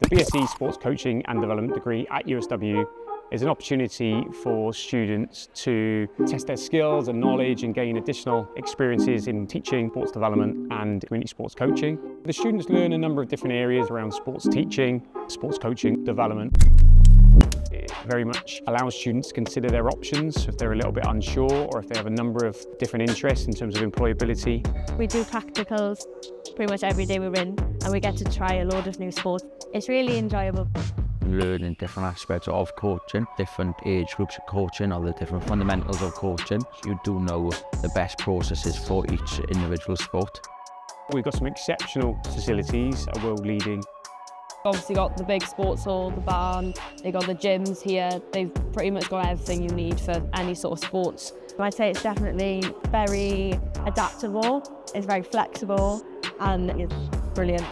The BSc Sports Coaching and Development degree at USW is an opportunity for students to test their skills and knowledge and gain additional experiences in teaching, sports development and community sports coaching. The students learn a number of different areas around sports teaching, sports coaching, development. It very much allows students to consider their options if they're a little bit unsure or if they have a number of different interests in terms of employability. We do practicals pretty much every day we're in, and we get to try a load of new sports. It's really enjoyable. Learning different aspects of coaching, different age groups of coaching, or the different fundamentals of coaching. You do know the best processes for each individual sport. We've got some exceptional facilities, a world-leading. Obviously got the big sports hall, the barn, they've got the gyms here. They've pretty much got everything you need for any sort of sports. I'd say it's definitely very adaptable, it's very flexible and it's brilliant.